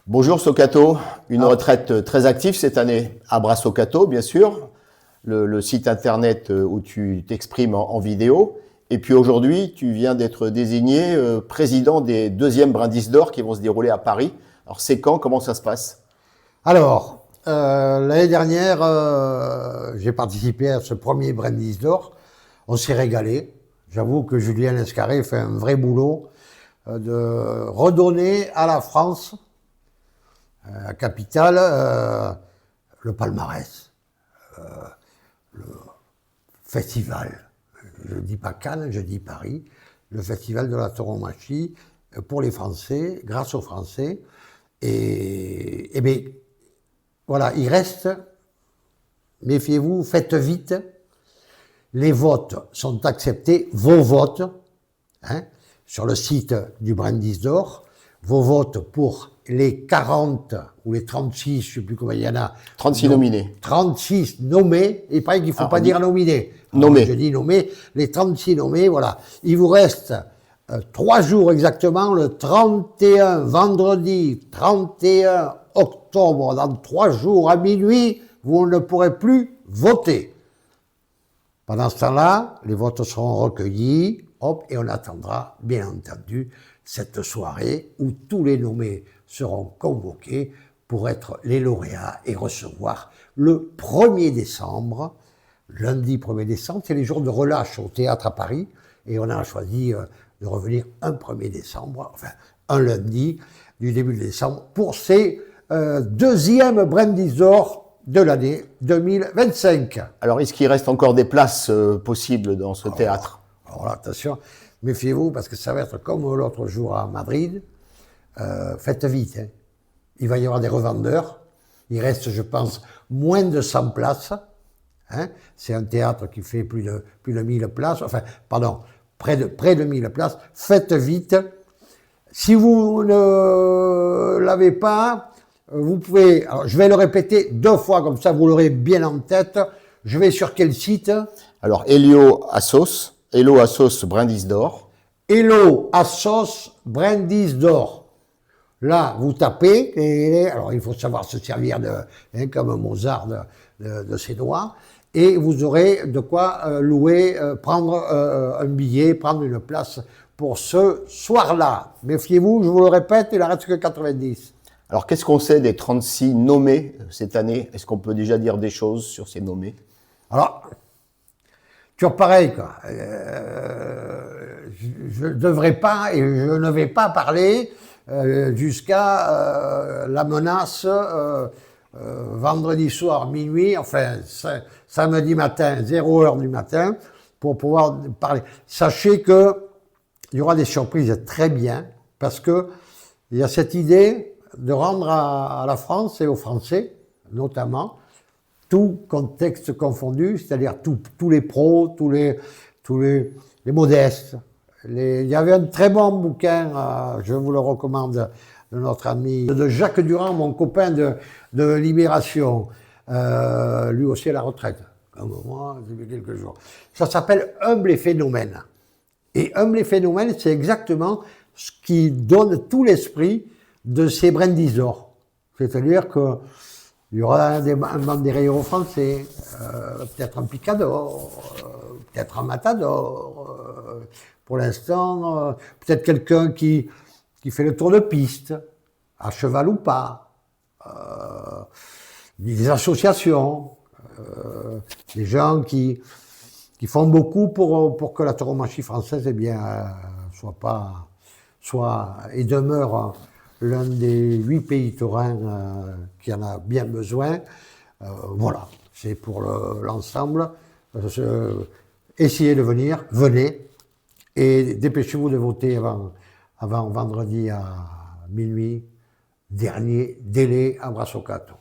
Bonjour Socato, une retraite très active cette année à Brassocato, bien sûr, le site internet où tu t'exprimes en vidéo. Et puis aujourd'hui, tu viens d'être désigné président des deuxièmes Brindilles d'Or qui vont se dérouler à Paris. Alors c'est quand? Comment ça se passe? Alors, l'année dernière, j'ai participé à ce premier Brindis d'Or. On s'est régalé. J'avoue que Julien Lescarré fait un vrai boulot de redonner à la France, la capitale, le palmarès, le festival. Je ne dis pas Cannes, je dis Paris. Le festival de la tauromachie pour les Français, grâce aux Français. Et bien, voilà, il reste, méfiez-vous, faites vite, les votes sont acceptés, vos votes, hein, sur le site du Brindis d'Or, vos votes pour les 40 ou les 36, je ne sais plus combien il y en a. 36 nominés. 36 nommés, il paraît qu'il ne faut pas dire nominés. Nommés. Je dis nommés, les 36 nommés, voilà. Il vous reste 3 jours exactement, le 31, vendredi 31 octobre, dans 3 jours à minuit, vous ne pourrez plus voter. Pendant ce temps-là, les votes seront recueillis, hop, et on attendra, bien entendu, cette soirée où tous les nommés seront convoqués pour être les lauréats et recevoir le 1er décembre, lundi 1er décembre, c'est les jours de relâche au théâtre à Paris, et on a choisi de revenir un 1er décembre, enfin un lundi du début de décembre, pour ces deuxièmes Brindis d'Or de l'année 2025. Alors est-ce qu'il reste encore des places possibles dans ce théâtre? Alors là, attention, méfiez-vous parce que ça va être comme l'autre jour à Madrid. Faites vite, hein. Il va y avoir des revendeurs. Il reste, je pense, moins de 100 places. Hein. C'est un théâtre qui fait plus de 1000 places. Enfin, pardon, près de 1000 places. Faites vite. Si vous ne l'avez pas, vous pouvez, alors je vais le répéter 2 fois, comme ça vous l'aurez bien en tête. Je vais sur quel site? Alors Hello Assos Brindis d'Or. Hello Assos Brindis d'Or. Là, vous tapez, et alors il faut savoir se servir comme Mozart de ses doigts, et vous aurez de quoi louer, prendre un billet, prendre une place pour ce soir-là. Méfiez-vous, je vous le répète, il en reste que 90. Alors qu'est-ce qu'on sait des 36 nommés cette année? Est-ce qu'on peut déjà dire des choses sur ces nommés? Alors, toujours pareil, quoi. Je ne devrais pas et je ne vais pas parler jusqu'à la menace vendredi soir minuit, enfin samedi matin 0h du matin pour pouvoir parler. Sachez que il y aura des surprises très bien parce que il y a cette idée de rendre à la France et aux Français notamment tout contexte confondu, c'est-à-dire tous les pros, tous les modestes. Il y avait un très bon bouquin, je vous le recommande, de notre ami, de Jacques Durand, mon copain de Libération, lui aussi à la retraite, comme moi, depuis quelques jours. Ça s'appelle Humble et Phénomène. Et Humble et Phénomène, c'est exactement ce qui donne tout l'esprit de ces Brindis d'Or. C'est-à-dire que il y aura un banderillero français, peut-être un picador, peut-être un matador, pour l'instant, peut-être quelqu'un qui fait le tour de piste, à cheval ou pas, des associations, des gens qui font beaucoup pour que la tauromachie française eh bien, soit et demeure l'un des 8 pays taurins qui en a bien besoin. Voilà, c'est pour l'ensemble. Essayez de venir, venez, et dépêchez-vous de voter avant vendredi à minuit, dernier délai à Brassocato.